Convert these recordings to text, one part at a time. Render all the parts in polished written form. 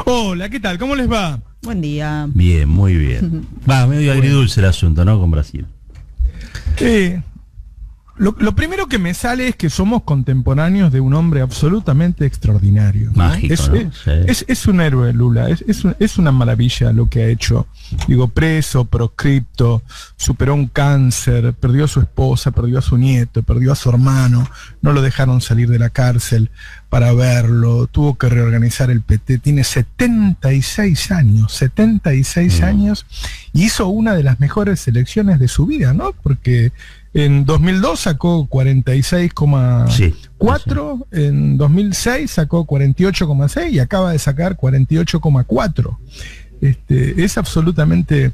Hola, ¿qué tal? ¿Cómo les va? Buen día. Bien, muy bien. Va, medio agridulce el asunto, ¿no? Con Brasil. Lo primero que me sale es que somos contemporáneos de un hombre absolutamente extraordinario, ¿no? Mágico, ¿no? Sí. Es un héroe, Lula. Es una maravilla lo que ha hecho. Digo, preso, proscripto, superó un cáncer, perdió a su esposa, perdió a su nieto, perdió a su hermano, no lo dejaron salir de la cárcel para verlo, tuvo que reorganizar el PT, tiene 76 años, y hizo una de las mejores elecciones de su vida, ¿no? Porque en 2002 sacó 46,4, en 2006 sacó 48,6 y acaba de sacar 48,4. Es absolutamente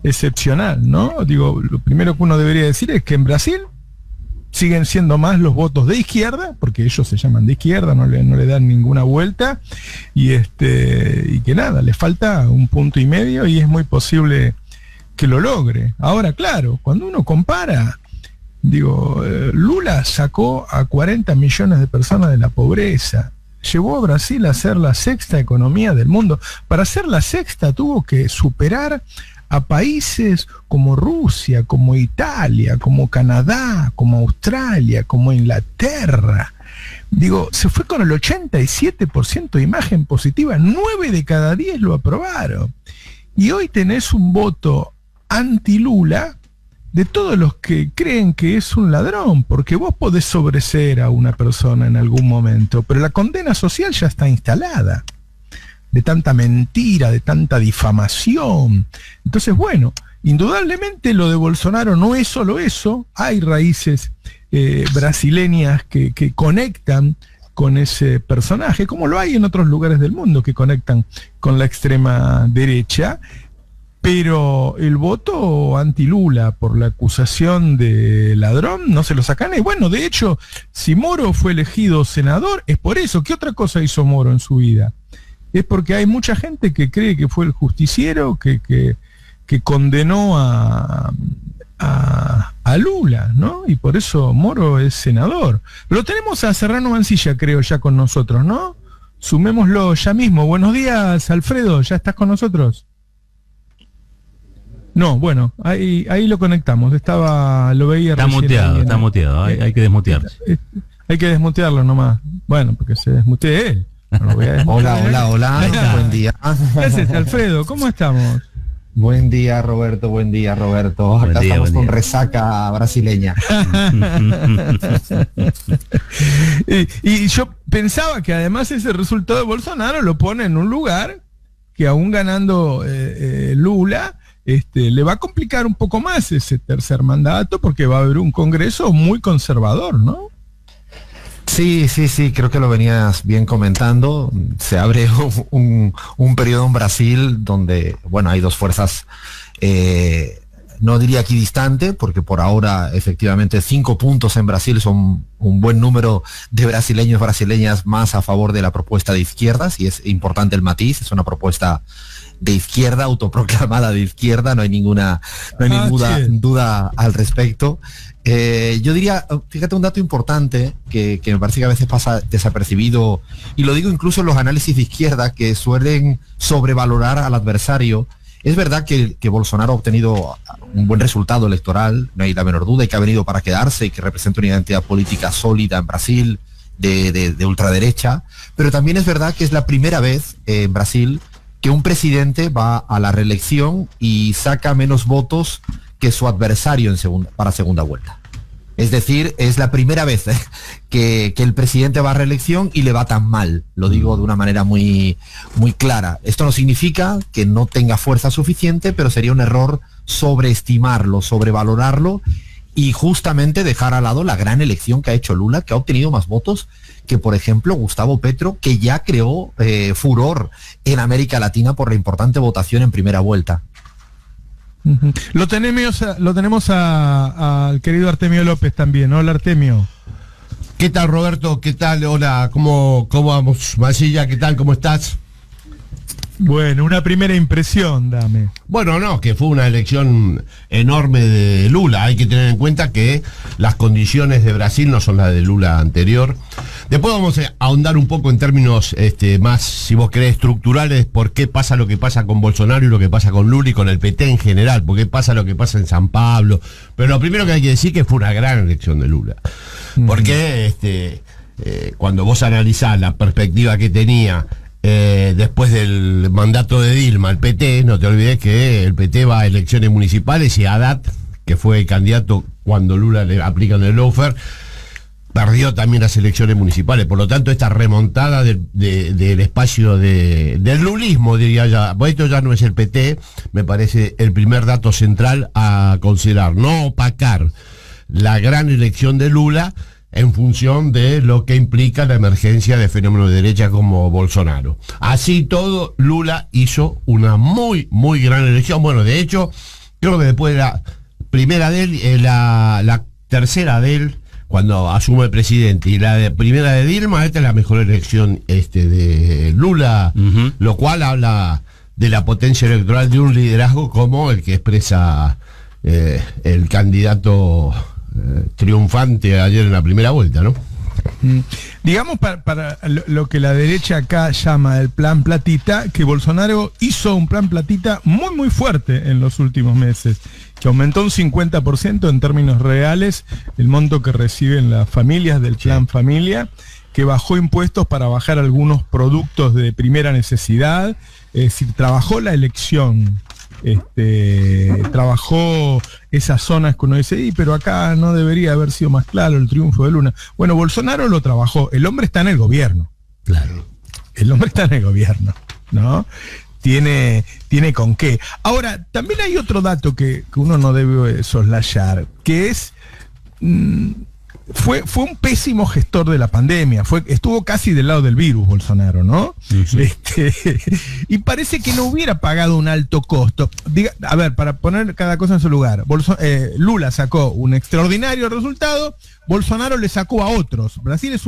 excepcional, ¿no? Digo, lo primero que uno debería decir es que en Brasil siguen siendo más los votos de izquierda, porque ellos se llaman de izquierda, no le dan ninguna vuelta, y que nada, le falta 1,5 puntos y es muy posible que lo logre. Ahora, claro, cuando uno compara, digo, Lula sacó a 40 millones de personas de la pobreza, llevó a Brasil a ser la 6ª economía del mundo. Para ser la 6ª tuvo que superar a países como Rusia, como Italia, como Canadá, como Australia, como Inglaterra. Digo, se fue con el 87% de imagen positiva, 9 de cada 10 lo aprobaron. Y hoy tenés un voto anti-Lula de todos los que creen que es un ladrón, porque vos podés sobreseer a una persona en algún momento, pero la condena social ya está instalada, de tanta mentira, de tanta difamación. Entonces, bueno, indudablemente lo de Bolsonaro no es solo eso, hay raíces brasileñas que conectan con ese personaje, como lo hay en otros lugares del mundo que conectan con la extrema derecha. Pero el voto anti-Lula por la acusación de ladrón no se lo sacan. Y bueno, de hecho, si Moro fue elegido senador, es por eso. ¿Qué otra cosa hizo Moro en su vida? Es porque hay mucha gente que cree que fue el justiciero que condenó a Lula, ¿no? Y por eso Moro es senador. Lo tenemos a Serrano Mancilla, creo, ya con nosotros, ¿no? Sumémoslo ya mismo. Buenos días, Alfredo, ¿ya estás con nosotros? No, bueno, ahí lo conectamos. Lo veía recién. Está muteado, hay que desmutearse. Hay que desmutearlo nomás. Bueno, porque se desmutee él. No Hola, buen día. Gracias, Alfredo, ¿cómo estamos? Buen día, Roberto. Acá estamos con resaca brasileña. y yo pensaba que además ese resultado de Bolsonaro lo pone en un lugar que aún ganando Lula, le va a complicar un poco más ese tercer mandato, porque va a haber un Congreso muy conservador, ¿no? Sí, creo que lo venías bien comentando. Se abre un periodo en Brasil donde, bueno, hay dos fuerzas, no diría aquí distante, porque por ahora efectivamente 5 puntos en Brasil son un buen número de brasileñas más a favor de la propuesta de izquierdas, y es importante el matiz, es una propuesta de izquierda, autoproclamada de izquierda, no hay ninguna duda al respecto. Yo diría, fíjate, un dato importante que me parece que a veces pasa desapercibido, y lo digo incluso en los análisis de izquierda, que suelen sobrevalorar al adversario. Es verdad que Bolsonaro ha obtenido un buen resultado electoral, no hay la menor duda, y que ha venido para quedarse y que representa una identidad política sólida en Brasil, de ultraderecha, pero también es verdad que es la primera vez en Brasil que un presidente va a la reelección y saca menos votos que su adversario para segunda vuelta. Es decir, es la primera vez que el presidente va a reelección y le va tan mal. Lo digo de una manera muy, muy clara. Esto no significa que no tenga fuerza suficiente, pero sería un error sobreestimarlo, sobrevalorarlo, y justamente dejar al lado la gran elección que ha hecho Lula, que ha obtenido más votos que, por ejemplo, Gustavo Petro, que ya creó furor en América Latina por la importante votación en primera vuelta. Lo tenemos al querido Artemio López también. Hola, Artemio. ¿Qué tal, Roberto? ¿Qué tal? Hola, ¿cómo vamos? Mancilla, ¿qué tal? ¿Cómo estás? Bueno, una primera impresión, dame. Bueno, no, que fue una elección enorme de Lula. Hay que tener en cuenta que las condiciones de Brasil no son las de Lula anterior. Después vamos a ahondar un poco en términos más, si vos querés, estructurales, por qué pasa lo que pasa con Bolsonaro y lo que pasa con Lula y con el PT en general, por qué pasa lo que pasa en San Pablo. Pero lo primero que hay que decir que fue una gran elección de Lula. Porque cuando vos analizás la perspectiva que tenía después del mandato de Dilma, el PT, no te olvides que el PT va a elecciones municipales y Haddad, que fue el candidato cuando Lula le aplican el lawfare, perdió también las elecciones municipales. Por lo tanto, esta remontada del espacio del lulismo, diría ya, pues esto ya no es el PT, me parece el primer dato central a considerar, no opacar la gran elección de Lula en función de lo que implica la emergencia de fenómenos de derecha como Bolsonaro. Así todo, Lula hizo una muy, muy gran elección. Bueno, de hecho, creo que después de la primera de él, la tercera de él, cuando asume el presidente, y la primera de Dilma, esta es la mejor elección de Lula, lo cual habla de la potencia electoral de un liderazgo como el que expresa el candidato triunfante ayer en la primera vuelta, ¿no? Digamos para lo que la derecha acá llama el plan platita, que Bolsonaro hizo un plan platita muy muy fuerte en los últimos meses, que aumentó un 50% en términos reales el monto que reciben las familias del plan familia, que bajó impuestos para bajar algunos productos de primera necesidad, es decir, trabajó la elección. Trabajó esas zonas que uno dice, pero acá no debería haber sido más claro el triunfo de Lula. Bueno, Bolsonaro lo trabajó, el hombre está en el gobierno. Claro. El hombre está en el gobierno, ¿no? Tiene con qué. Ahora, también hay otro dato que uno no debe soslayar, que es... Fue un pésimo gestor de la pandemia, estuvo casi del lado del virus Bolsonaro, ¿no? Y parece que no hubiera pagado un alto costo. A ver, para poner cada cosa en su lugar, Lula sacó un extraordinario resultado, Bolsonaro le sacó a otros. Brasil es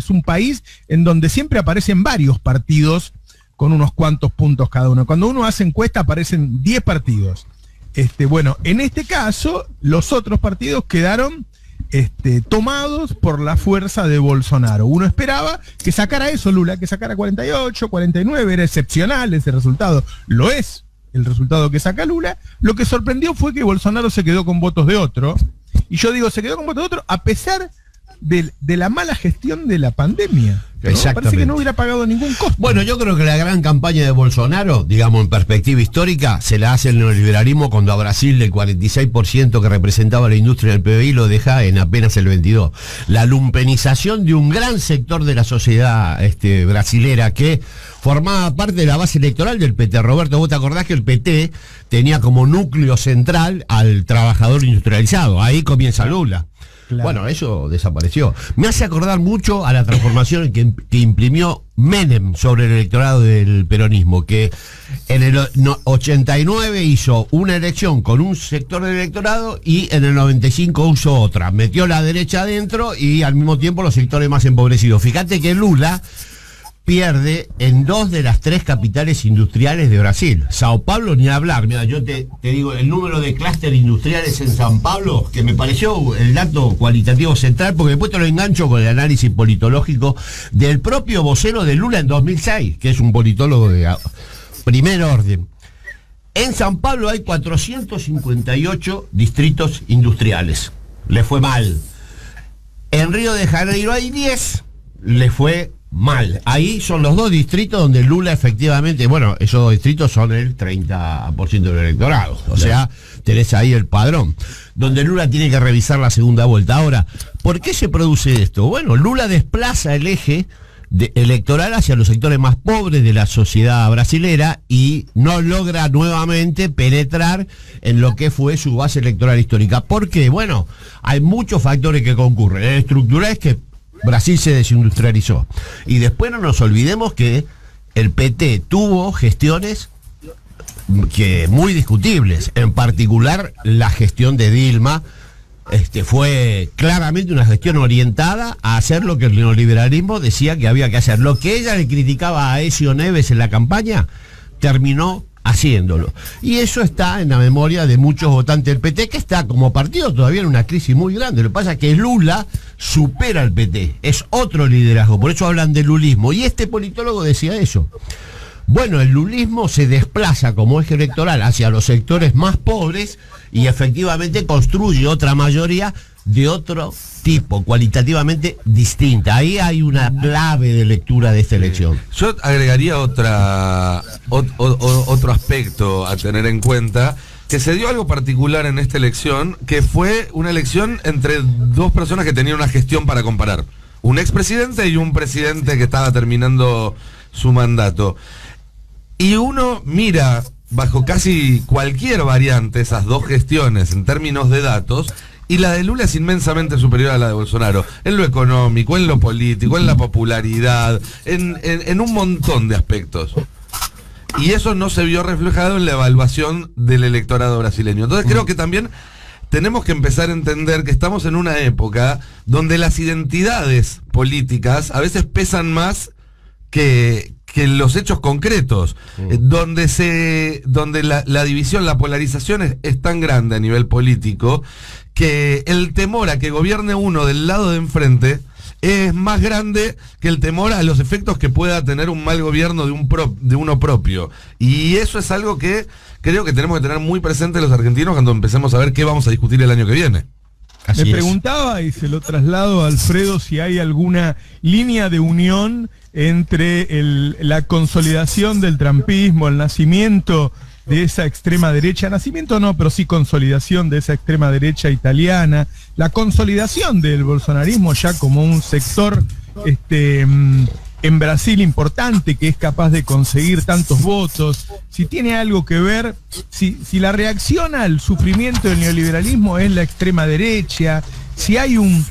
un país en donde siempre aparecen varios partidos con unos cuantos puntos cada uno. Cuando uno hace encuesta aparecen 10 partidos. Bueno, en este caso, los otros partidos quedaron tomados por la fuerza de Bolsonaro. Uno esperaba que sacara eso Lula, que sacara 48, 49, era excepcional ese resultado. Lo es el resultado que saca Lula. Lo que sorprendió fue que Bolsonaro se quedó con votos de otro. Y yo digo, se quedó con votos de otro a pesar de la mala gestión de la pandemia, ¿no? Parece que no hubiera pagado ningún costo. Bueno, yo creo que la gran campaña de Bolsonaro, digamos en perspectiva histórica, se la hace el neoliberalismo cuando a Brasil el 46% que representaba la industria del PBI lo deja en apenas el 22%. La lumpenización de un gran sector de la sociedad brasilera que formaba parte de la base electoral del PT. Roberto, ¿vos te acordás que el PT tenía como núcleo central al trabajador industrializado? Ahí comienza Lula. Claro. Bueno, eso desapareció. Me hace acordar mucho a la transformación que imprimió Menem sobre el electorado del peronismo, que en el 89 hizo una elección con un sector del electorado y en el 95 usó otra. Metió la derecha adentro y al mismo tiempo los sectores más empobrecidos. Fíjate que Lula pierde en 2 de las 3 capitales industriales de Brasil. Sao Paulo ni hablar. Mira, yo te digo el número de clústeres industriales en San Pablo, que me pareció el dato cualitativo central, porque después te lo engancho con el análisis politológico del propio vocero de Lula en 2006, que es un politólogo de primer orden. En San Pablo hay 458 distritos industriales. Le fue mal. En Río de Janeiro hay 10. Le fue mal. Ahí son los 2 distritos donde Lula efectivamente, bueno, esos 2 distritos son el 30% del electorado. O sea, tenés ahí el padrón, donde Lula tiene que revisar la segunda vuelta. Ahora, ¿por qué se produce esto? Bueno, Lula desplaza el eje electoral hacia los sectores más pobres de la sociedad brasilera y no logra nuevamente penetrar en lo que fue su base electoral histórica. ¿Por qué? Bueno, hay muchos factores que concurren. El estructural es que Brasil se desindustrializó. Y después no nos olvidemos que el PT tuvo gestiones que muy discutibles, en particular la gestión de Dilma. Fue claramente una gestión orientada a hacer lo que el neoliberalismo decía que había que hacer. Lo que ella le criticaba a Aécio Neves en la campaña, terminó haciéndolo. Y eso está en la memoria de muchos votantes del PT, que está como partido todavía en una crisis muy grande. Lo que pasa es que Lula supera al PT, es otro liderazgo, por eso hablan de lulismo. Y este politólogo decía eso. Bueno, el lulismo se desplaza como eje electoral hacia los sectores más pobres y efectivamente construye otra mayoría de otro tipo, cualitativamente distinta. Ahí hay una clave de lectura de esta elección. Yo agregaría otro aspecto a tener en cuenta, que se dio algo particular en esta elección, que fue una elección entre dos personas que tenían una gestión para comparar. Un expresidente y un presidente que estaba terminando su mandato. Y uno mira bajo casi cualquier variante esas dos gestiones en términos de datos, y la de Lula es inmensamente superior a la de Bolsonaro, en lo económico, en lo político, en la popularidad, en un montón de aspectos. Y eso no se vio reflejado en la evaluación del electorado brasileño. Entonces creo que también tenemos que empezar a entender que estamos en una época donde las identidades políticas a veces pesan más que los hechos concretos, donde la división, la polarización es tan grande a nivel político, que el temor a que gobierne uno del lado de enfrente es más grande que el temor a los efectos que pueda tener un mal gobierno de uno propio. Y eso es algo que creo que tenemos que tener muy presente los argentinos cuando empecemos a ver qué vamos a discutir el año que viene. Me preguntaba, y se lo traslado a Alfredo, si hay alguna línea de unión entre la consolidación del trumpismo, el nacimiento de esa extrema derecha, nacimiento no, pero sí consolidación de esa extrema derecha italiana, la consolidación del bolsonarismo ya como un sector en Brasil importante, que es capaz de conseguir tantos votos, si tiene algo que ver, si la reacción al sufrimiento del neoliberalismo es la extrema derecha, si hay un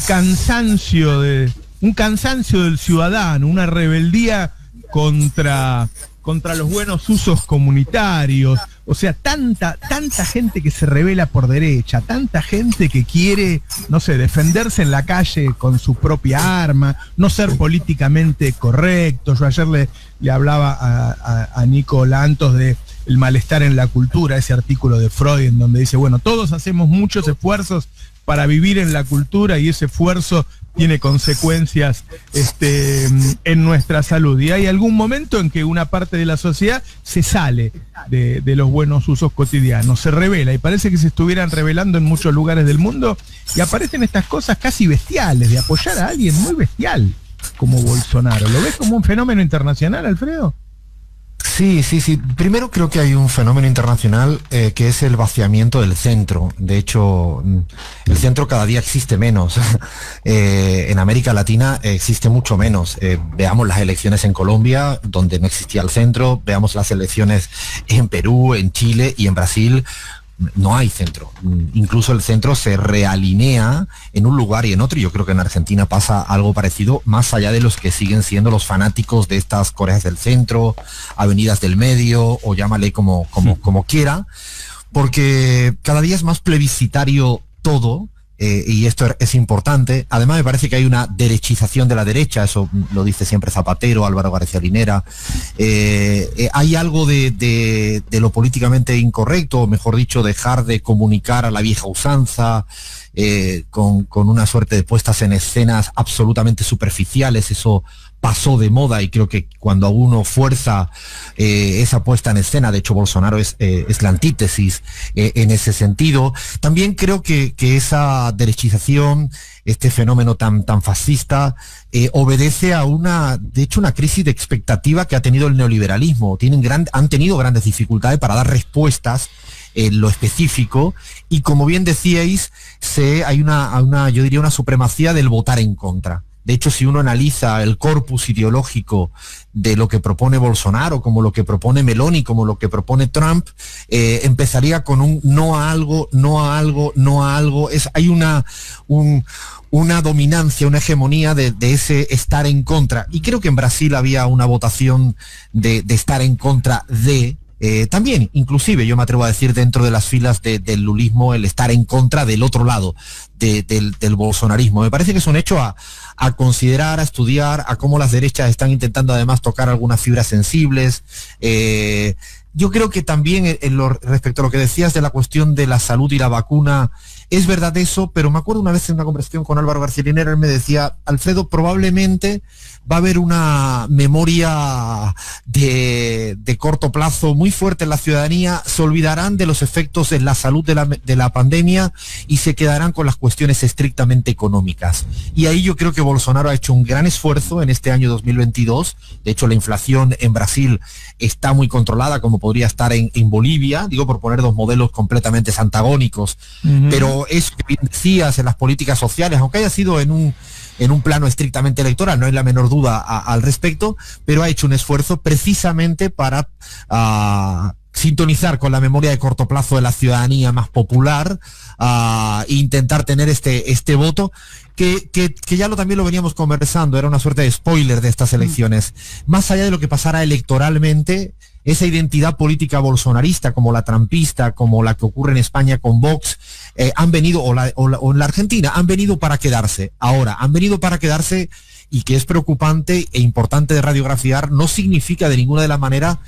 cansancio del ciudadano, una rebeldía contra los buenos usos comunitarios, o sea, tanta gente que se rebela por derecha, tanta gente que quiere, no sé, defenderse en la calle con su propia arma, no ser políticamente correcto. Yo ayer le hablaba a Nico Lantos de el malestar en la cultura, ese artículo de Freud en donde dice, bueno, todos hacemos muchos esfuerzos para vivir en la cultura y ese esfuerzo tiene consecuencias en nuestra salud. Y hay algún momento en que una parte de la sociedad se sale de los buenos usos cotidianos, se revela, y parece que se estuvieran revelando en muchos lugares del mundo, y aparecen estas cosas casi bestiales, de apoyar a alguien muy bestial como Bolsonaro. ¿Lo ves como un fenómeno internacional, Alfredo? Sí. Primero creo que hay un fenómeno internacional que es el vaciamiento del centro. De hecho, el centro cada día existe menos. En América Latina existe mucho menos. Veamos las elecciones en Colombia, donde no existía el centro. Veamos las elecciones en Perú, en Chile y en Brasil. No hay centro. Incluso el centro se realinea en un lugar y en otro. Y yo creo que en Argentina pasa algo parecido, más allá de los que siguen siendo los fanáticos de estas Coreas del Centro, Avenidas del Medio, o llámale como quiera, porque cada día es más plebiscitario todo. Y esto es importante. Además me parece que hay una derechización de la derecha, eso lo dice siempre Zapatero, Álvaro García Linera. Hay algo de lo políticamente incorrecto, o mejor dicho, dejar de comunicar a la vieja usanza, con una suerte de puestas en escenas absolutamente superficiales. Eso pasó de moda y creo que cuando uno fuerza esa puesta en escena, de hecho Bolsonaro es la antítesis en ese sentido. También creo que esa derechización, este fenómeno tan fascista, obedece a una crisis de expectativa que ha tenido el neoliberalismo. Han tenido grandes dificultades para dar respuestas en lo específico, y como bien decíais, hay yo diría una supremacía del votar en contra. De hecho, si uno analiza el corpus ideológico de lo que propone Bolsonaro, como lo que propone Meloni, como lo que propone Trump, empezaría con un no a algo, no a algo, no a algo. Hay una dominancia, una hegemonía de ese estar en contra. Y creo que en Brasil había una votación de estar en contra de también, inclusive yo me atrevo a decir dentro de las filas del lulismo, el estar en contra del otro lado del bolsonarismo. Me parece que es un hecho a considerar, a estudiar, a cómo las derechas están intentando además tocar algunas fibras sensibles. Yo creo que también respecto a lo que decías de la cuestión de la salud y la vacuna, es verdad eso, pero me acuerdo una vez en una conversación con Álvaro García Linera, él me decía, Alfredo, probablemente va a haber una memoria de corto plazo muy fuerte en la ciudadanía, se olvidarán de los efectos en la salud de la pandemia y se quedarán con las cuestiones estrictamente económicas. Y ahí yo creo que Bolsonaro ha hecho un gran esfuerzo en este año 2022, de hecho la inflación en Brasil está muy controlada, como podría estar en Bolivia, digo por poner dos modelos completamente antagónicos, pero eso que bien decías en las políticas sociales, aunque haya sido en un plano estrictamente electoral, no hay la menor duda al respecto, pero ha hecho un esfuerzo precisamente para sintonizar con la memoria de corto plazo de la ciudadanía más popular, e intentar tener este voto que ya también lo veníamos conversando, era una suerte de spoiler de estas elecciones. Más allá de lo que pasara electoralmente, esa identidad política bolsonarista, como la trampista, como la que ocurre en España con Vox, han venido, o en la Argentina, han venido para quedarse. Ahora, han venido para quedarse, y que es preocupante e importante de radiografiar, no significa de ninguna de las maneras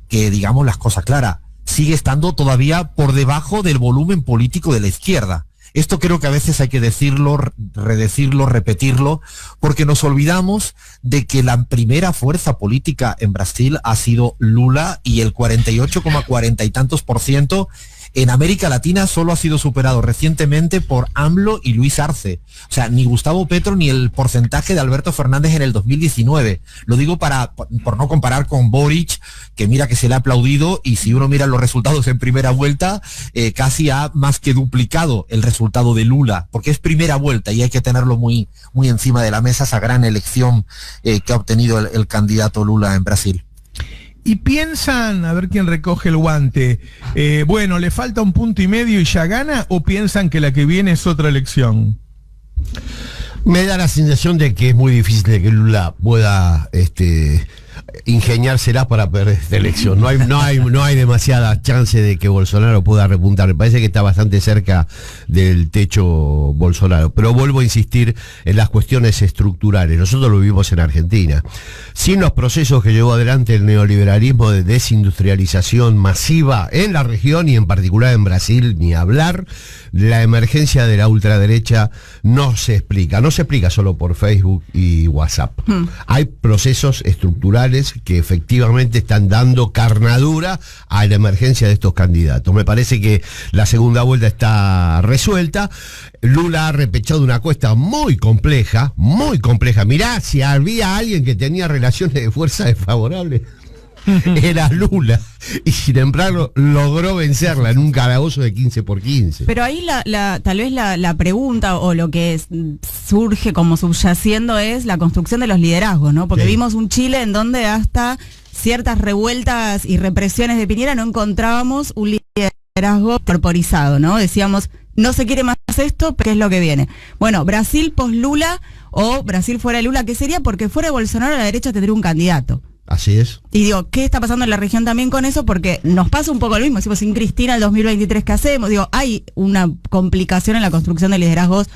que digamos las cosas claras. Sigue estando todavía por debajo del volumen político de la izquierda. Esto creo que a veces hay que decirlo, redecirlo, repetirlo, porque nos olvidamos de que la primera fuerza política en Brasil ha sido Lula, y el 48,40 y tantos % en América Latina solo ha sido superado recientemente por AMLO y Luis Arce. O sea, ni Gustavo Petro ni el porcentaje de Alberto Fernández en el 2019. Lo digo por no comparar con Boric, que mira que se le ha aplaudido, y si uno mira los resultados en primera vuelta, casi ha más que duplicado el resultado de Lula, porque es primera vuelta y hay que tenerlo muy, muy encima de la mesa, esa gran elección que ha obtenido el candidato Lula en Brasil. Y piensan, a ver quién recoge el guante, bueno, le falta 1,5 puntos y ya gana, o piensan que la que viene es otra elección. Me da la sensación de que es muy difícil de que Lula pueda ingeniársela para perder esta elección. No hay demasiada chance de que Bolsonaro pueda repuntar. Me parece que está bastante cerca del techo Bolsonaro. Pero vuelvo a insistir en las cuestiones estructurales. Nosotros lo vivimos en Argentina. Sin los procesos que llevó adelante el neoliberalismo de desindustrialización masiva en la región y en particular en Brasil, ni hablar, la emergencia de la ultraderecha no se explica. No se explica solo por Facebook y WhatsApp. Hay procesos estructurales que efectivamente están dando carnadura a la emergencia de estos candidatos. Me parece que la segunda vuelta está resuelta. Lula ha repechado una cuesta muy compleja, muy compleja. Mirá, si había alguien que tenía relaciones de fuerza desfavorables, era Lula, y sin embargo logró vencerla en un calabozo de 15x15. Pero ahí tal vez la pregunta o lo que surge como subyaciendo es la construcción de los liderazgos, ¿no? Porque vimos un Chile en donde hasta ciertas revueltas y represiones de Piñera no encontrábamos un liderazgo corporizado, ¿no? Decíamos, no se quiere más esto, ¿qué es lo que viene? Bueno, Brasil post-Lula o Brasil fuera de Lula, ¿qué sería? Porque fuera de Bolsonaro la derecha tendría un candidato. Así es. Y digo, ¿qué está pasando en la región también con eso? Porque nos pasa un poco lo mismo. Decimos, sin Cristina el 2023, ¿qué hacemos? Digo, hay una complicación en la construcción de liderazgos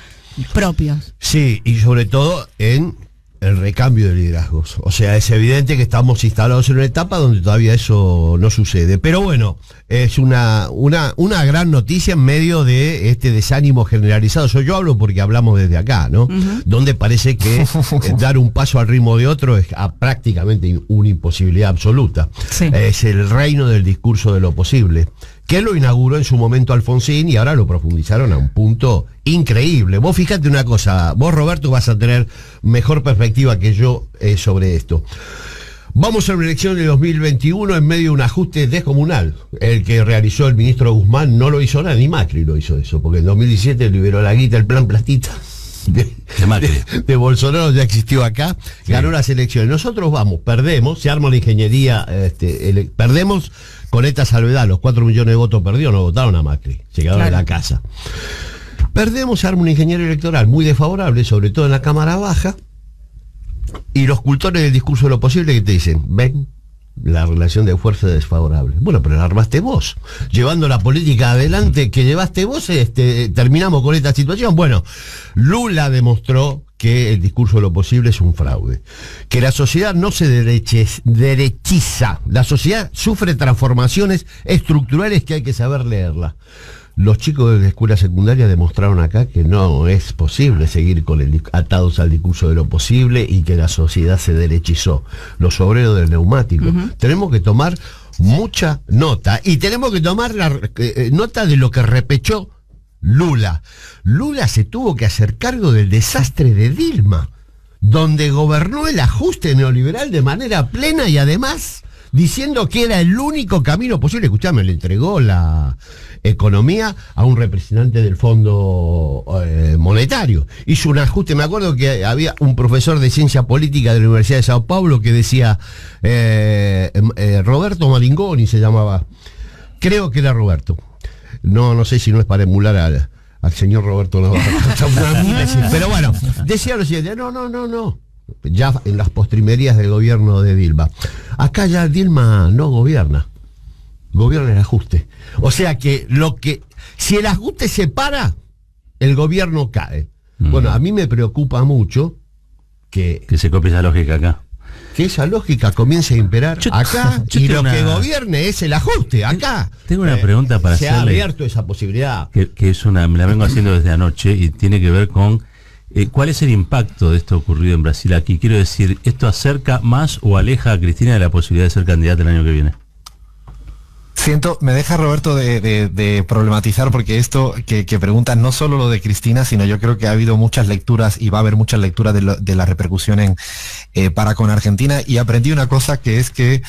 propios. Sí, y sobre todo en el recambio de liderazgos. O sea, es evidente que estamos instalados en una etapa donde todavía eso no sucede. Pero bueno, es una gran noticia en medio de este desánimo generalizado. Yo hablo porque hablamos desde acá, ¿no? Donde parece que dar un paso al ritmo de otro es prácticamente una imposibilidad absoluta. Sí. Es el reino del discurso de lo posible, que lo inauguró en su momento Alfonsín y ahora lo profundizaron a un punto increíble. Vos fíjate una cosa, vos Roberto vas a tener mejor perspectiva que yo sobre esto. Vamos a una elección de 2021 en medio de un ajuste descomunal. El que realizó el ministro Guzmán no lo hizo nada, ni Macri lo hizo eso, porque en 2017 liberó la guita, el plan Platita. De Bolsonaro ya existió acá, ganó las elecciones. Nosotros perdemos, se arma la ingeniería, perdemos con esta salvedad, los 4 millones de votos perdidos, no votaron a Macri, se quedaron en la casa. Perdemos, se arma un ingeniero electoral muy desfavorable, sobre todo en la Cámara Baja, y los cultores del discurso de lo posible que te dicen, ven, la relación de fuerza es desfavorable. Bueno, pero la armaste vos. Llevando la política adelante que llevaste vos, terminamos con esta situación. Bueno, Lula demostró que el discurso de lo posible es un fraude. Que la sociedad no se derechiza. La sociedad sufre transformaciones estructurales que hay que saber leerla. Los chicos de la escuela secundaria demostraron acá que no es posible seguir atados al discurso de lo posible y que la sociedad se derechizó. Los obreros del neumático. Tenemos que tomar mucha nota y tenemos que tomar nota de lo que repechó Lula. Lula se tuvo que hacer cargo del desastre de Dilma, donde gobernó el ajuste neoliberal de manera plena y además diciendo que era el único camino posible. Escuchame, le entregó la economía a un representante del Fondo Monetario. Hizo un ajuste. Me acuerdo que había un profesor de ciencia política de la Universidad de Sao Paulo que decía, Roberto Maringoni se llamaba, creo que era Roberto. No sé si no es para emular al señor Roberto Navarro. Pero bueno, decía lo siguiente, no. Ya en las postrimerías del gobierno de Dilma. Acá ya Dilma no gobierna el ajuste. O sea que si el ajuste se para, el gobierno cae. Bueno, a mí me preocupa mucho que se copie esa lógica acá. Que esa lógica comience a imperar acá y lo que gobierne es el ajuste acá. Tengo una pregunta para hacerle. Se ha abierto esa posibilidad. Que es me la vengo haciendo desde anoche y tiene que ver con ¿cuál es el impacto de esto ocurrido en Brasil aquí? Quiero decir, ¿esto acerca más o aleja a Cristina de la posibilidad de ser candidata el año que viene? Me deja Roberto de problematizar, porque esto que preguntan no solo lo de Cristina, sino yo creo que ha habido muchas lecturas y va a haber muchas lecturas de la repercusión para con Argentina, y aprendí una cosa que es que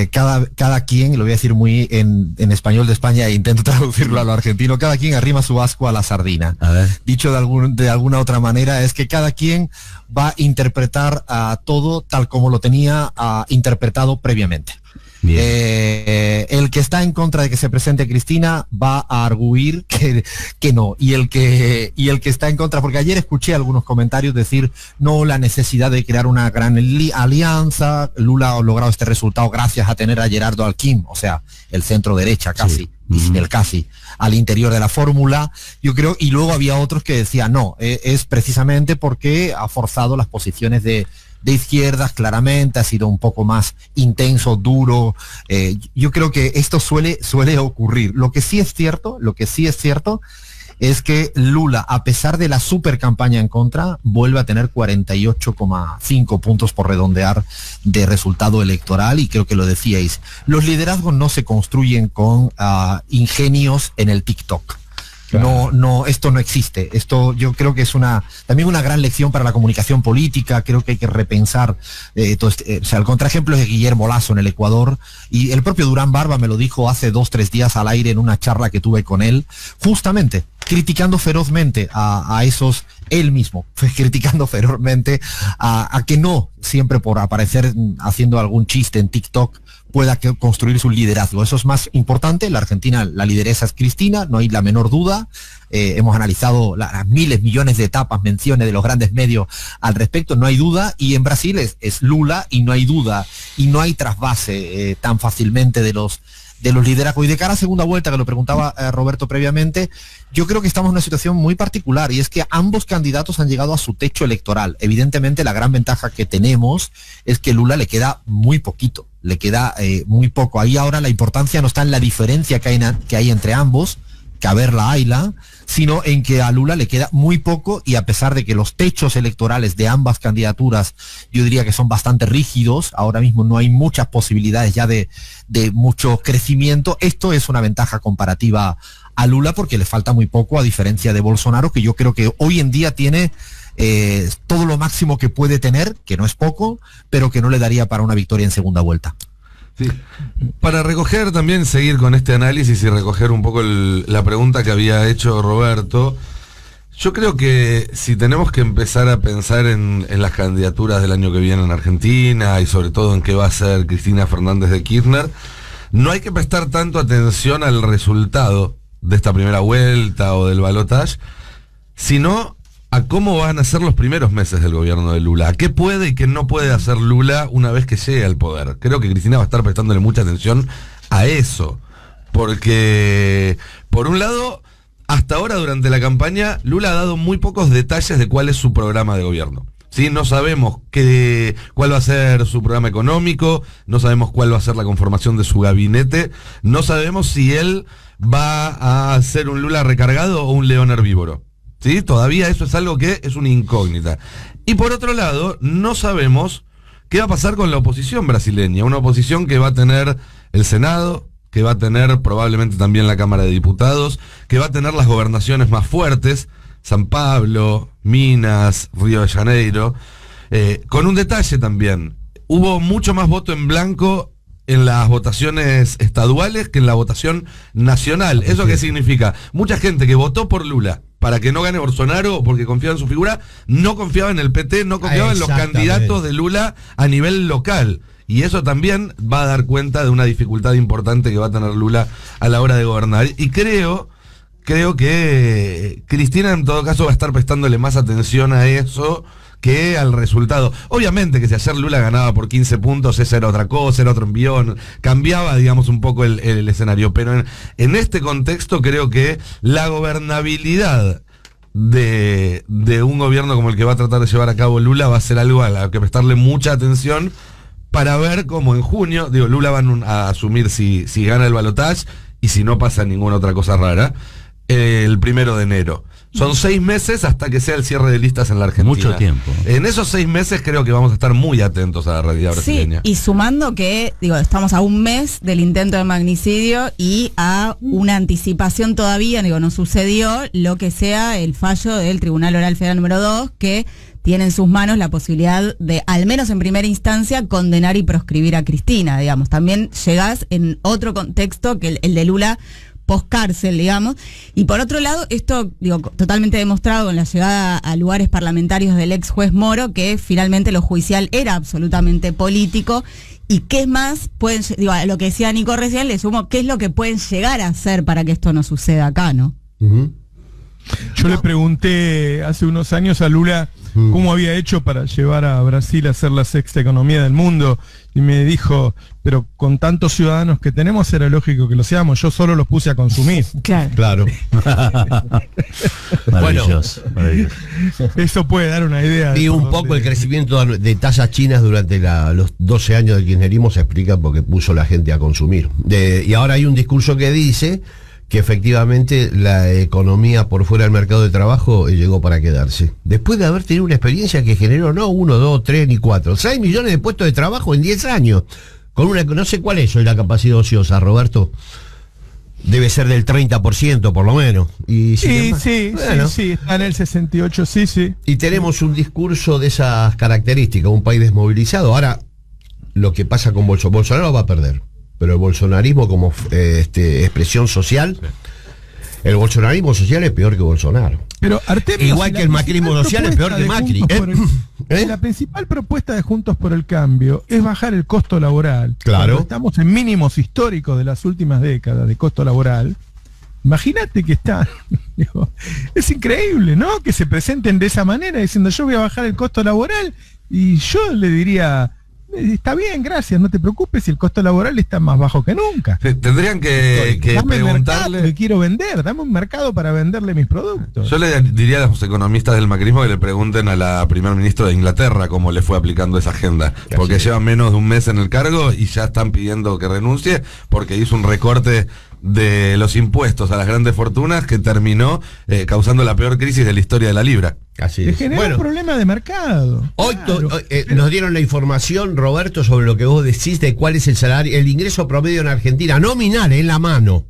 cada quien, lo voy a decir muy en español de España e intento traducirlo a lo argentino, cada quien arrima su ascua a la sardina. A ver. Dicho de alguna otra manera, es que cada quien va a interpretar todo tal como lo tenía interpretado previamente. El que está en contra de que se presente Cristina va a arguir que no, y el que está en contra, porque ayer escuché algunos comentarios decir no, la necesidad de crear una gran alianza, Lula ha logrado este resultado gracias a tener a Gerardo Alckmin, o sea, el centro derecha casi, el casi al interior de la fórmula, yo creo, y luego había otros que decían no, es precisamente porque ha forzado las posiciones de izquierdas, claramente, ha sido un poco más intenso, duro. Yo creo que esto suele ocurrir. Lo que sí es cierto es que Lula, a pesar de la super campaña en contra, vuelve a tener 48,5 puntos por redondear de resultado electoral, y creo que lo decíais, los liderazgos no se construyen con ingenios en el TikTok. Claro. No, esto no existe. Esto yo creo que es también una gran lección para la comunicación política. Creo que hay que repensar todo o sea, el contraejemplo es de Guillermo Lasso en el Ecuador, y el propio Durán Barba me lo dijo hace 2-3 días al aire en una charla que tuve con él, justamente criticando ferozmente a esos, él mismo fue criticando ferozmente a que no siempre por aparecer haciendo algún chiste en TikTok pueda construir su liderazgo. Eso es más importante. La Argentina, la lideresa es Cristina, no hay la menor duda. Hemos analizado las miles, millones de etapas, menciones de los grandes medios al respecto, no hay duda. Y en Brasil es Lula, y no hay duda, y no hay trasvase tan fácilmente de los liderazgos. Y de cara a segunda vuelta, que lo preguntaba Roberto previamente, yo creo que estamos en una situación muy particular, y es que ambos candidatos han llegado a su techo electoral. Evidentemente la gran ventaja que tenemos es que Lula le queda muy poquito, le queda muy poco. Ahí ahora la importancia no está en la diferencia que hay entre ambos, que haberla hayla, sino en que a Lula le queda muy poco, y a pesar de que los techos electorales de ambas candidaturas yo diría que son bastante rígidos, ahora mismo no hay muchas posibilidades ya de mucho crecimiento. Esto es una ventaja comparativa a Lula porque le falta muy poco, a diferencia de Bolsonaro, que yo creo que hoy en día tiene todo lo máximo que puede tener, que no es poco, pero que no le daría para una victoria en segunda vuelta. Sí. Para recoger también, seguir con este análisis y recoger un poco la pregunta que había hecho Roberto, yo creo que si tenemos que empezar a pensar en las candidaturas del año que viene en Argentina, y sobre todo en qué va a ser Cristina Fernández de Kirchner, no hay que prestar tanto atención al resultado de esta primera vuelta o del balotaje, sino a cómo van a ser los primeros meses del gobierno de Lula, a qué puede y qué no puede hacer Lula una vez que llegue al poder. Creo que Cristina va a estar prestándole mucha atención a eso, porque por un lado, hasta ahora durante la campaña, Lula ha dado muy pocos detalles de cuál es su programa de gobierno. ¿Sí? No sabemos cuál va a ser su programa económico, no sabemos cuál va a ser la conformación de su gabinete, no sabemos si él va a ser un Lula recargado o un león herbívoro. ¿Sí? Todavía eso es algo que es una incógnita. Y por otro lado, no sabemos qué va a pasar con la oposición brasileña, una oposición que va a tener el Senado, que va a tener probablemente también la Cámara de Diputados, que va a tener las gobernaciones más fuertes, San Pablo, Minas, Río de Janeiro, con un detalle también. Hubo mucho más voto en blanco en las votaciones estaduales que en la votación nacional. ¿Eso qué significa? Mucha gente que votó por Lula para que no gane Bolsonaro porque confiaba en su figura, no confiaba en el PT, no confiaba en los candidatos de Lula a nivel local. Y eso también va a dar cuenta de una dificultad importante que va a tener Lula a la hora de gobernar. Y creo que Cristina en todo caso va a estar prestándole más atención a eso que al resultado. Obviamente que si ayer Lula ganaba por 15 puntos, esa era otra cosa, era otro envión, cambiaba, digamos, un poco el escenario. Pero en este contexto creo que la gobernabilidad de un gobierno como el que va a tratar de llevar a cabo Lula va a ser algo a lo que prestarle mucha atención para ver cómo en junio, Lula va a asumir si gana el balotaje y si no pasa ninguna otra cosa rara, el 1 de enero. Son 6 meses hasta que sea el cierre de listas en la Argentina. Mucho tiempo. En esos 6 meses creo que vamos a estar muy atentos a la realidad brasileña. Sí, y sumando que, estamos a un mes del intento de magnicidio y a una anticipación todavía, no sucedió lo que sea el fallo del Tribunal Oral Federal número 2, que tiene en sus manos la posibilidad de, al menos en primera instancia, condenar y proscribir a Cristina, digamos. También llegás en otro contexto que el de Lula post-cárcel, digamos. Y por otro lado, esto, totalmente demostrado con la llegada a lugares parlamentarios del ex juez Moro, que finalmente lo judicial era absolutamente político. Y qué más pueden, a lo que decía Nico recién, le sumo, qué es lo que pueden llegar a hacer para que esto no suceda acá, ¿no? Yo le pregunté hace unos años a Lula cómo había hecho para llevar a Brasil a ser la 6ª economía del mundo, y me dijo, pero con tantos ciudadanos que tenemos era lógico que lo seamos, yo solo los puse a consumir. Claro. Maravilloso, maravilloso. Eso puede dar una idea. Y un poco el crecimiento de tasas chinas durante los 12 años del kirchnerismo se explica porque puso la gente a consumir. Y ahora hay un discurso que dice que efectivamente la economía por fuera del mercado de trabajo llegó para quedarse. Después de haber tenido una experiencia que generó no 1, 2, 3 ni 4, 6 millones de puestos de trabajo en 10 años. Con no sé cuál es hoy la capacidad ociosa, Roberto. Debe ser del 30% por lo menos. Y sí, está en el 68, sí. Y tenemos un discurso de esas características, un país desmovilizado. Ahora, lo que pasa con Bolsonaro va a perder. Pero el bolsonarismo como expresión social, el bolsonarismo social es peor que Bolsonaro. Pero Artemio, igual que el macrismo social es peor que Macri. La principal propuesta de Juntos por el Cambio es bajar el costo laboral. Claro. Estamos en mínimos históricos de las últimas décadas de costo laboral. Imagínate que está, es increíble, ¿no? Que se presenten de esa manera diciendo yo voy a bajar el costo laboral, y yo le diría, está bien, gracias, no te preocupes si el costo laboral está más bajo que nunca. Tendrían que preguntarle. Que quiero vender, dame un mercado para venderle mis productos. Yo le diría a los economistas del macrismo que le pregunten a la primer ministra de Inglaterra cómo le fue aplicando esa agenda, porque lleva menos de un mes en el cargo y ya están pidiendo que renuncie porque hizo un recorte de los impuestos a las grandes fortunas que terminó causando la peor crisis de la historia de la libra. Así es. Genera un problema de mercado. Hoy nos dieron la información, Roberto, sobre lo que vos decís de cuál es el salario, el ingreso promedio en Argentina, nominal, en la mano.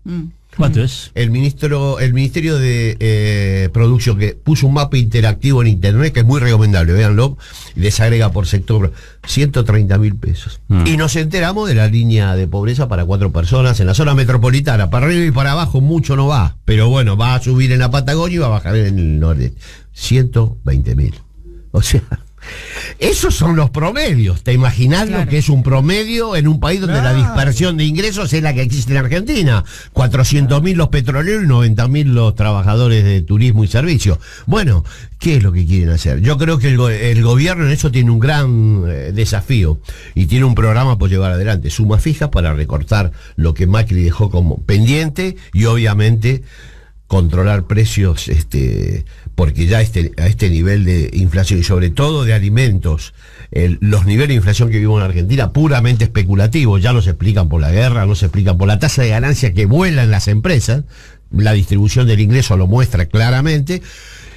¿Cuánto es? El Ministerio de Producción, que puso un mapa interactivo en internet, que es muy recomendable, véanlo, y desagrega por sector, 130.000 pesos. Y nos enteramos de la línea de pobreza para 4 personas en la zona metropolitana. Para arriba y para abajo mucho no va, pero bueno, va a subir en la Patagonia y va a bajar en el norte. 120.000. O sea, Esos son los promedios. ¿Te imaginas lo que es un promedio en un país donde la dispersión de ingresos es la que existe en Argentina? 400.000 los petroleros y 90.000 los trabajadores de turismo y servicio. Bueno, ¿qué es lo que quieren hacer? Yo creo que el gobierno en eso tiene un gran desafío y tiene un programa por llevar adelante. Suma fija para recortar lo que Macri dejó como pendiente y obviamente controlar precios, porque ya a este nivel de inflación y sobre todo de alimentos, los niveles de inflación que vivimos en Argentina, puramente especulativos, ya no se explican por la guerra, no se explican por la tasa de ganancia que vuela en las empresas, la distribución del ingreso lo muestra claramente.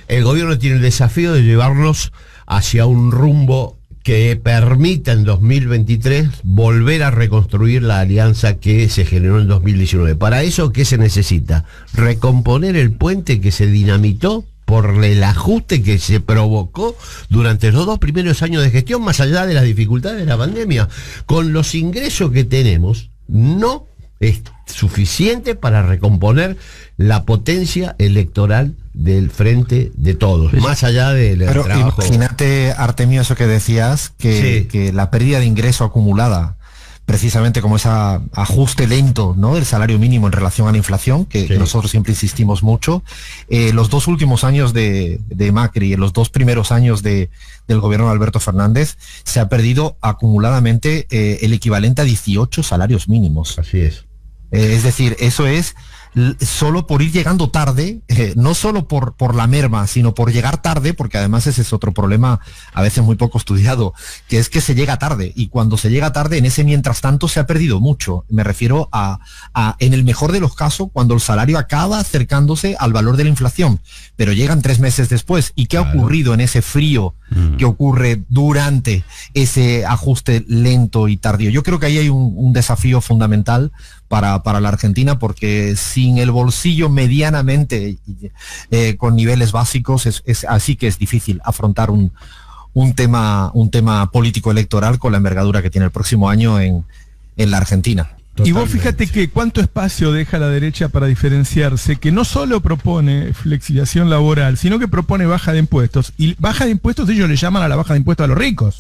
El gobierno tiene el desafío de llevarnos hacia un rumbo que permita en 2023 volver a reconstruir la alianza que se generó en 2019. Para eso, ¿qué se necesita? Recomponer el puente que se dinamitó por el ajuste que se provocó durante los 2 primeros años de gestión, más allá de las dificultades de la pandemia. Con los ingresos que tenemos, no es suficiente para recomponer la potencia electoral del frente de todos, más allá del Pero trabajo. Imagínate, Artemio, eso que decías, que la pérdida de ingreso acumulada, precisamente como ese ajuste lento, ¿no?, del salario mínimo en relación a la inflación, que nosotros siempre insistimos mucho, los 2 últimos años de Macri y los 2 primeros años del gobierno de Alberto Fernández, se ha perdido acumuladamente el equivalente a 18 salarios mínimos. Así es. Es decir, eso es solo por ir llegando tarde, no solo por la merma, sino por llegar tarde, porque además ese es otro problema a veces muy poco estudiado, que es que se llega tarde, y cuando se llega tarde, en ese mientras tanto se ha perdido mucho. Me refiero a en el mejor de los casos, cuando el salario acaba acercándose al valor de la inflación, pero llegan 3 meses después. ¿Y qué ha ocurrido en ese frío que ocurre durante ese ajuste lento y tardío? Yo creo que ahí hay un desafío fundamental para la Argentina, porque sin el bolsillo medianamente con niveles básicos es así que es difícil afrontar un tema político electoral con la envergadura que tiene el próximo año en la Argentina. Y vos fíjate que cuánto espacio deja la derecha para diferenciarse, que no solo propone flexibilización laboral, sino que propone baja de impuestos. Y baja de impuestos ellos le llaman a la baja de impuestos a los ricos.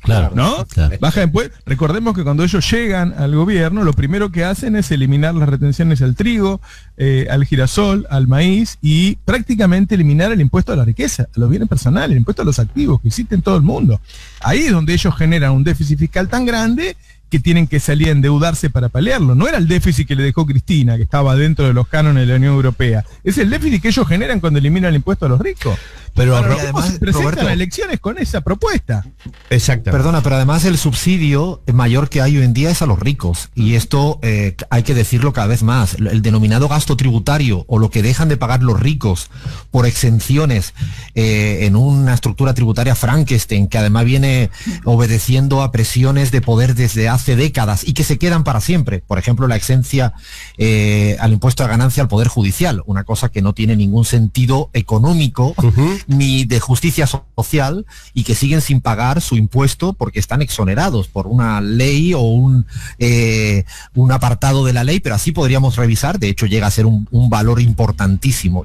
Claro. ¿No? Claro. Baja de impuestos. Recordemos que cuando ellos llegan al gobierno, lo primero que hacen es eliminar las retenciones al trigo, al girasol, al maíz, y prácticamente eliminar el impuesto a la riqueza, a los bienes personales, el impuesto a los activos que existe en todo el mundo. Ahí es donde ellos generan un déficit fiscal tan grande que tienen que salir a endeudarse para paliarlo. No era el déficit que le dejó Cristina, que estaba dentro de los cánones de la Unión Europea. Es el déficit que ellos generan cuando eliminan el impuesto a los ricos. Pero además se presentan Roberto, a elecciones con esa propuesta. Exacto. Perdona, pero además el subsidio mayor que hay hoy en día es a los ricos. Y esto hay que decirlo cada vez más. El denominado gasto tributario, o lo que dejan de pagar los ricos por exenciones en una estructura tributaria Frankenstein, que además viene obedeciendo a presiones de poder desde hace décadas y que se quedan para siempre. Por ejemplo, la exencia al impuesto de ganancia al Poder Judicial, una cosa que no tiene ningún sentido económico ni de justicia social, y que siguen sin pagar su impuesto porque están exonerados por una ley o un apartado de la ley, pero así podríamos revisar. De hecho, llega a ser un valor importantísimo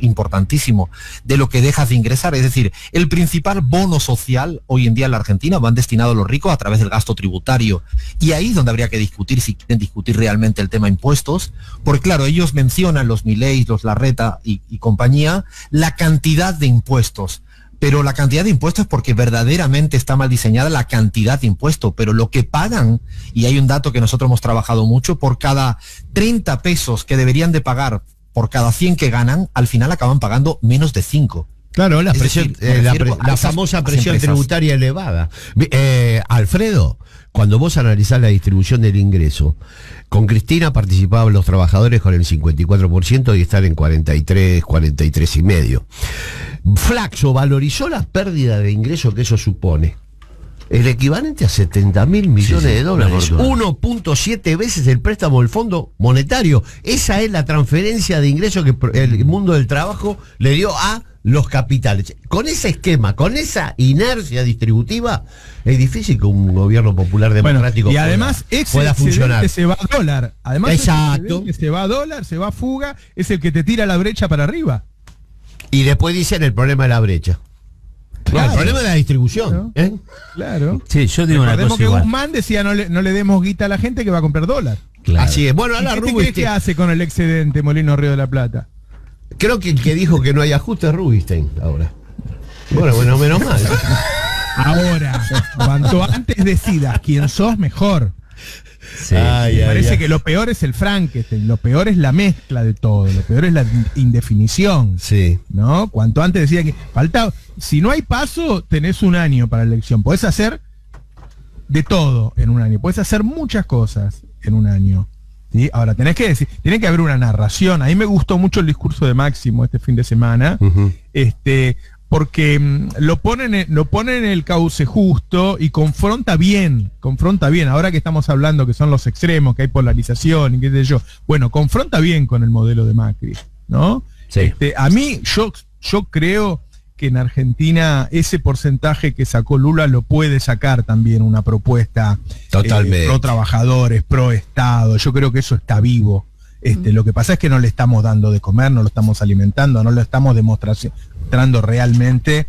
de lo que dejas de ingresar. Es decir, el principal bono social hoy en día en la Argentina van destinados a los ricos a través del gasto tributario, y ahí es donde habría que discutir, si quieren discutir realmente el tema impuestos, porque claro, ellos mencionan, los Milei, los Larreta y compañía, la cantidad de impuestos. Pero la cantidad de impuestos, porque verdaderamente está mal diseñada la cantidad de impuestos, pero lo que pagan, y hay un dato que nosotros hemos trabajado mucho, por cada 30 pesos que deberían de pagar por cada 100 que ganan, al final acaban pagando menos de 5. Claro, la la famosa presión tributaria elevada. Alfredo, cuando vos analizás la distribución del ingreso, con Cristina participaban los trabajadores con el 54% y están en 43,5%. Flaxo valorizó la pérdida de ingreso que eso supone. El equivalente a 70.000 millones de dólares, 1.7 veces el préstamo del Fondo Monetario. Esa es la transferencia de ingresos que el mundo del trabajo le dio a los capitales. Con ese esquema, con esa inercia distributiva, es difícil que un gobierno popular democrático y además pueda funcionar. Se va a dólar. Además, exacto. Se va a dólar, se va a fuga, es el que te tira la brecha para arriba. Y después dicen el problema de la brecha. el problema es la distribución. Claro. Claro. Sí, yo digo una Recordemos cosa que igual. Guzmán decía no le demos guita a la gente que va a comprar dólar. Claro. Así es. Bueno, ¿Y ahora qué te crees que hace con el excedente Molino Río de la Plata? creo que el que dijo que no hay ajuste es Rubinstein ahora. Bueno, menos mal. Ahora, cuanto antes decidas quién sos, mejor. Sí. Me parece que lo peor es el Frankenstein, lo peor es la mezcla de todo, lo peor es la indefinición. Sí. ¿No? Cuanto antes decía que faltaba. Si no hay paso, tenés un año para la elección. Podés hacer de todo en un año. Podés hacer muchas cosas en un año. ¿Sí? Ahora, tenés que decir, tiene que haber una narración. A mí me gustó mucho el discurso de Máximo este fin de semana. Porque lo pone en el cauce justo y confronta bien. Ahora que estamos hablando que son los extremos, que hay polarización y qué sé yo, bueno, confronta bien con el modelo de Macri, ¿no? Sí. A mí, yo creo que en Argentina ese porcentaje que sacó Lula lo puede sacar también una propuesta Totalmente. Pro trabajadores, pro Estado. Yo creo que eso está vivo. Lo que pasa es que no le estamos dando de comer, no lo estamos alimentando, no lo estamos demostrando realmente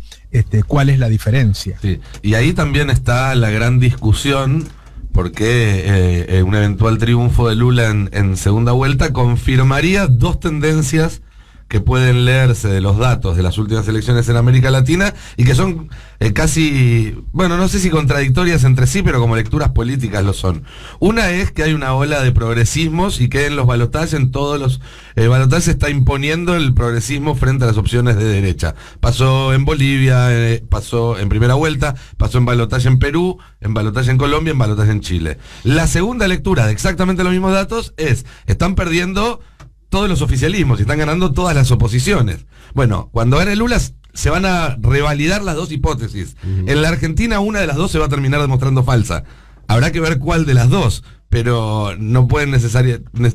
cuál es la diferencia. Sí. Y ahí también está la gran discusión, porque un eventual triunfo de Lula en segunda vuelta confirmaría dos tendencias que pueden leerse de los datos de las últimas elecciones en América Latina y que son casi, bueno, no sé si contradictorias entre sí, pero como lecturas políticas lo son. Una es que hay una ola de progresismos y que en los balotajes, en todos los balotajes se está imponiendo el progresismo frente a las opciones de derecha. Pasó en Bolivia, pasó en primera vuelta, pasó en balotaje en Perú, en balotaje en Colombia, en balotaje en Chile. La segunda lectura de exactamente los mismos datos es, están perdiendo todos los oficialismos y están ganando todas las oposiciones. Bueno, cuando gane Lula se van a revalidar las dos hipótesis. En la Argentina una de las dos se va a terminar demostrando falsa. Habrá que ver cuál de las dos, pero no pueden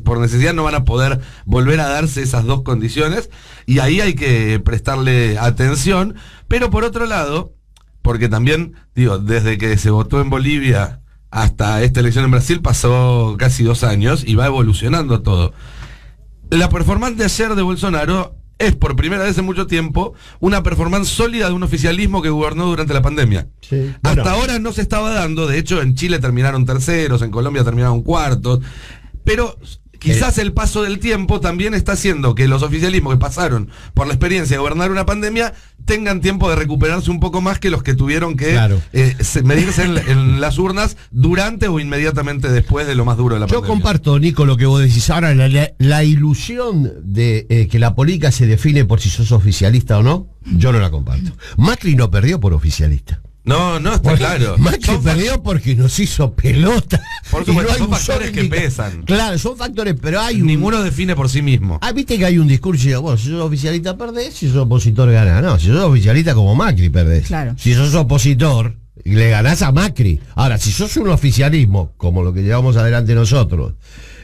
por necesidad no van a poder volver a darse esas dos condiciones y ahí hay que prestarle atención. Pero por otro lado, porque también, digo, desde que se votó en Bolivia hasta esta elección en Brasil pasó casi 2 años y va evolucionando todo. La performance de ayer de Bolsonaro es por primera vez en mucho tiempo una performance sólida de un oficialismo que gobernó durante la pandemia. Sí. Hasta ahora no se estaba dando, de hecho en Chile terminaron terceros, en Colombia terminaron cuartos, pero quizás el paso del tiempo también está haciendo que los oficialismos que pasaron por la experiencia de gobernar una pandemia tengan tiempo de recuperarse un poco más que los que tuvieron que medirse en las urnas durante o inmediatamente después de lo más duro de la pandemia. Yo comparto, Nico, lo que vos decís. Ahora, la ilusión de que la política se define por si sos oficialista o no, yo no la comparto. Macri no perdió por oficialista. No, está claro. Macri perdió porque nos hizo pelota. Por supuesto, son factores que pesan. Claro, son factores, pero hay ninguno define por sí mismo. Viste que hay un discurso y bueno, si sos oficialista perdés, si sos opositor ganás. No, si sos oficialista como Macri perdés. Claro. Si sos opositor, le ganás a Macri. Ahora, si sos un oficialismo, como lo que llevamos adelante nosotros,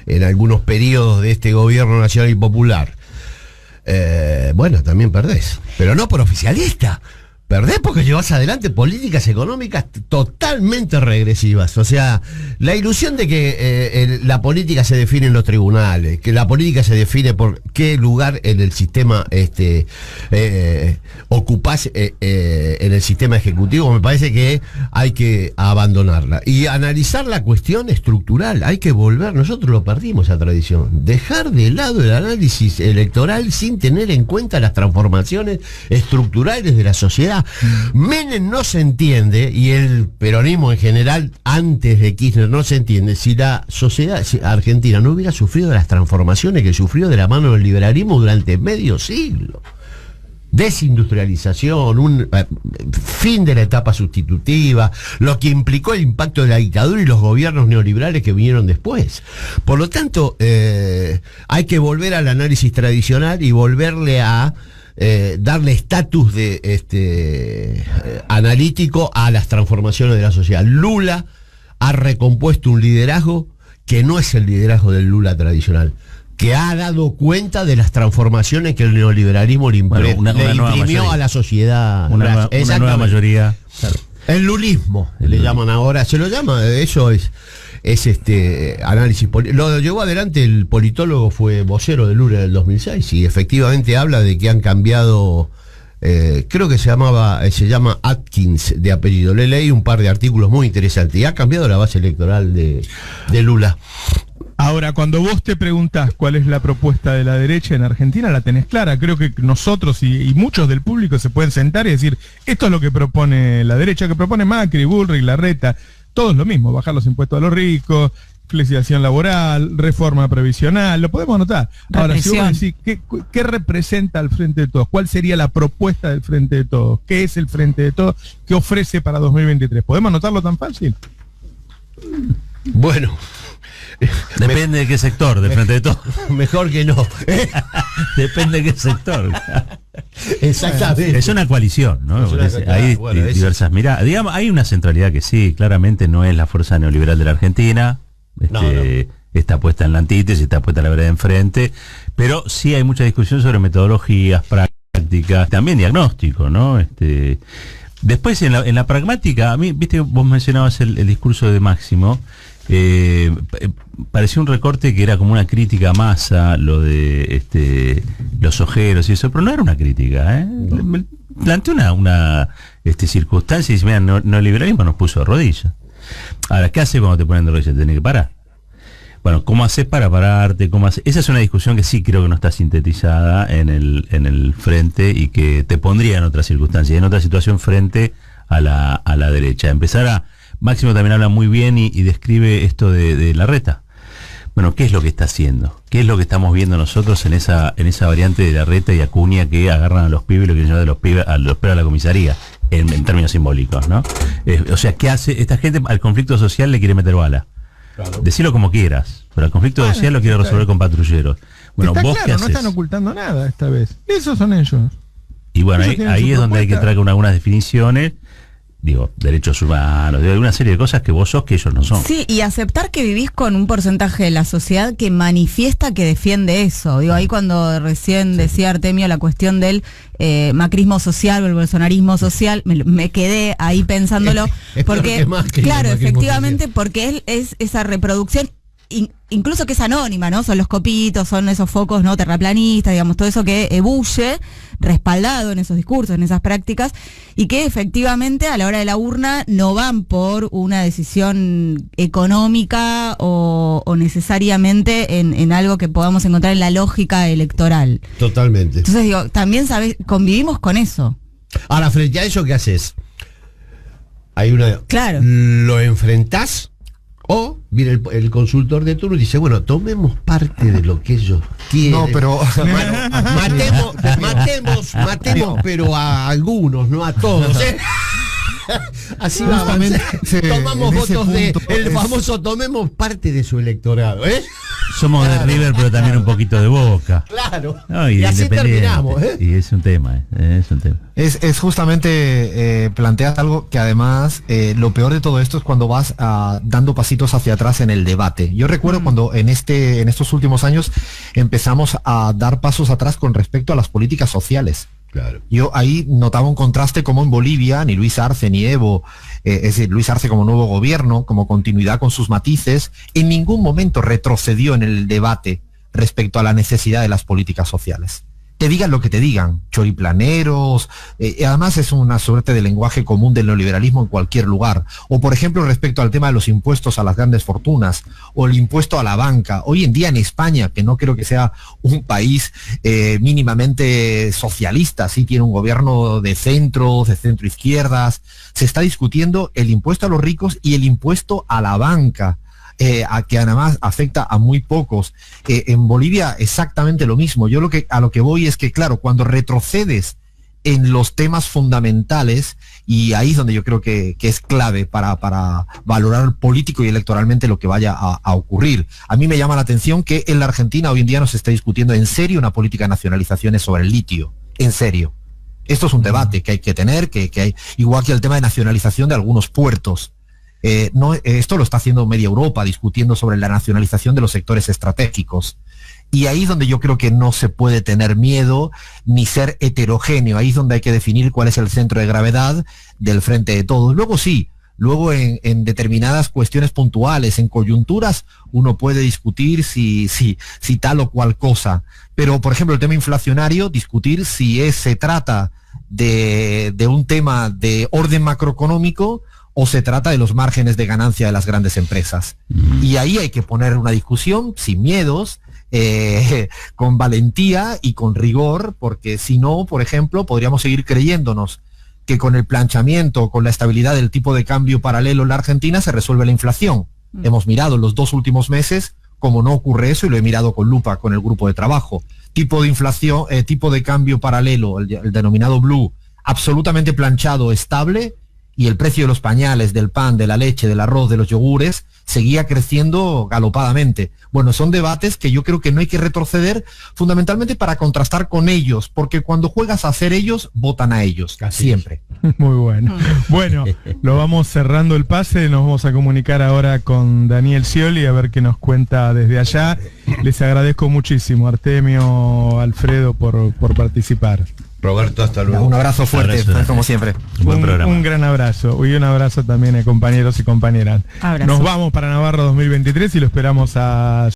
en algunos periodos de este gobierno nacional y popular, bueno, también perdés. Pero no por oficialista. Perdés porque llevas adelante políticas económicas totalmente regresivas. O sea, la ilusión de que la política se define en los tribunales, que la política se define por qué lugar en el sistema ocupás en el sistema ejecutivo, me parece que hay que abandonarla. Y analizar la cuestión estructural, hay que volver, nosotros lo perdimos esa tradición, dejar de lado el análisis electoral sin tener en cuenta las transformaciones estructurales de la sociedad. Menem no se entiende, y el peronismo en general antes de Kirchner no se entiende, si la sociedad argentina no hubiera sufrido las transformaciones que sufrió de la mano del liberalismo durante medio siglo. Desindustrialización, fin de la etapa sustitutiva, lo que implicó el impacto de la dictadura y los gobiernos neoliberales que vinieron después. Por lo tanto, hay que volver al análisis tradicional y volverle a darle estatus de analítico a las transformaciones de la sociedad. Lula ha recompuesto un liderazgo que no es el liderazgo del Lula tradicional, que ha dado cuenta de las transformaciones que el neoliberalismo le imprimió a la sociedad. Una nueva mayoría. Claro. El lulismo, le llaman ahora, se lo llama, eso es análisis político. Lo llevó adelante el politólogo, fue vocero de Lula en el 2006 y efectivamente habla de que han cambiado creo que se llama Atkins de apellido. Le leí un par de artículos muy interesantes y ha cambiado la base electoral de Lula. Ahora, cuando vos te preguntás cuál es la propuesta de la derecha en Argentina, la tenés clara. Creo que nosotros y muchos del público se pueden sentar y decir, esto es lo que propone la derecha, que propone Macri, Bullrich, Larreta, todo es lo mismo, bajar los impuestos a los ricos, flexibilización laboral, reforma previsional, lo podemos anotar. Ahora, si vos decís, ¿qué representa el Frente de Todos? ¿Cuál sería la propuesta del Frente de Todos? ¿Qué es el Frente de Todos? ¿Qué ofrece para 2023? ¿Podemos anotarlo tan fácil? Bueno. Depende de qué sector, del Frente de Todos. Mejor que no. Depende de qué sector. Exactamente. Es una coalición, ¿no? Hay bueno, diversas miradas. Digamos, hay una centralidad que sí, claramente no es la fuerza neoliberal de la Argentina. No. Está puesta en la antítesis, está puesta en la vereda de enfrente, pero sí hay mucha discusión sobre metodologías, prácticas, también diagnóstico, ¿no? Después en la pragmática, a mí, viste, vos mencionabas el discurso de Máximo. Parecía un recorte que era como una crítica a Massa, lo de los ojeros y eso, pero no era una crítica, ¿eh? Planteó una circunstancia y dice, mira, neoliberalismo nos puso de rodillas. Ahora, ¿qué hace cuando te ponen de rodillas? Te tenés que parar. Bueno, ¿cómo haces para pararte? Esa es una discusión que sí creo que no está sintetizada en el frente y que te pondría en otra circunstancia, en otra situación frente a la derecha. Máximo también habla muy bien y describe esto de Larreta. Bueno, ¿qué es lo que está haciendo? ¿Qué es lo que estamos viendo nosotros en esa variante de Larreta y Acuña que agarran a los pibes y lo quieren llevar de los pibes a la comisaría, en términos simbólicos, ¿no? O sea, ¿qué hace? Esta gente al conflicto social le quiere meter bala. Claro. Decirlo como quieras, pero el conflicto social lo quiere resolver con patrulleros. Bueno, está ¿vos claro, qué haces? No están ocultando nada esta vez. Esos son ellos. Y bueno, Ellos ahí es donde hay que traer con algunas definiciones, derechos humanos, de una serie de cosas que vos sos que ellos no son. Sí, y aceptar que vivís con un porcentaje de la sociedad que manifiesta que defiende eso. Ahí cuando recién decía Artemio la cuestión del macrismo social o el bolsonarismo social, me quedé ahí pensándolo, porque, claro, efectivamente, porque es esa reproducción, incluso que es anónima, ¿no? Son los copitos, son esos focos, ¿no? Terraplanistas, digamos, todo eso que ebulle, respaldado en esos discursos, en esas prácticas, y que efectivamente a la hora de la urna no van por una decisión económica o necesariamente en algo que podamos encontrar en la lógica electoral. Totalmente. Entonces también convivimos con eso. Ahora, frente a eso, ¿qué haces? Hay una... Claro. ¿Lo enfrentás? O viene el consultor de turno y dice, bueno, tomemos parte de lo que ellos quieren. No, pero... matemos, pero a algunos, no a todos. Así va, tomamos votos el famoso tomemos parte de su electorado. Somos de River, pero también un poquito de Boca. Claro. No, y así terminamos. Y es un tema. Es justamente planteas algo que además lo peor de todo esto es cuando vas dando pasitos hacia atrás en el debate. Yo recuerdo cuando en estos últimos años empezamos a dar pasos atrás con respecto a las políticas sociales. Claro. Yo ahí notaba un contraste como en Bolivia, ni Luis Arce ni Evo, es decir, Luis Arce como nuevo gobierno, como continuidad con sus matices, en ningún momento retrocedió en el debate respecto a la necesidad de las políticas sociales. Te digan lo que te digan, choriplaneros, además es una suerte de lenguaje común del neoliberalismo en cualquier lugar. O por ejemplo respecto al tema de los impuestos a las grandes fortunas, o el impuesto a la banca. Hoy en día en España, que no creo que sea un país mínimamente socialista, sí tiene un gobierno de centro izquierdas, se está discutiendo el impuesto a los ricos y el impuesto a la banca. Que además afecta a muy pocos. En Bolivia exactamente lo mismo. Yo a lo que voy es que, claro, cuando retrocedes en los temas fundamentales, y ahí es donde yo creo que es clave para valorar político y electoralmente lo que vaya a ocurrir. A mí me llama la atención que en la Argentina hoy en día no se está discutiendo en serio una política de nacionalizaciones sobre el litio. En serio. Esto es un debate que hay que tener, que hay, igual que el tema de nacionalización de algunos puertos. Esto lo está haciendo media Europa, discutiendo sobre la nacionalización de los sectores estratégicos. Y ahí es donde yo creo que no se puede tener miedo ni ser heterogéneo. Ahí es donde hay que definir cuál es el centro de gravedad del Frente de Todos. Luego sí, en determinadas cuestiones puntuales, en coyunturas, uno puede discutir si tal o cual cosa. Pero, por ejemplo, el tema inflacionario, discutir si se trata de un tema de orden macroeconómico o se trata de los márgenes de ganancia de las grandes empresas. Y ahí hay que poner una discusión sin miedos, con valentía y con rigor, porque si no, por ejemplo, podríamos seguir creyéndonos que con el planchamiento, con la estabilidad del tipo de cambio paralelo en la Argentina se resuelve la inflación. Hemos mirado los 2 últimos meses como no ocurre eso y lo he mirado con lupa con el grupo de trabajo. Tipo de inflación, tipo de cambio paralelo, el denominado blue, absolutamente planchado, estable, y el precio de los pañales, del pan, de la leche, del arroz, de los yogures, seguía creciendo galopadamente. Bueno, son debates que yo creo que no hay que retroceder, fundamentalmente para contrastar con ellos, porque cuando juegas a hacer ellos, votan a ellos, siempre. Muy bueno. Bueno, lo vamos cerrando el pase, nos vamos a comunicar ahora con Daniel Scioli a ver qué nos cuenta desde allá. Les agradezco muchísimo, Artemio, Alfredo, por participar. Roberto, hasta luego. Un abrazo fuerte, como siempre. Buen programa. Un gran abrazo. Y un abrazo también a compañeros y compañeras. Abrazo. Nos vamos para Navarro 2023 y lo esperamos a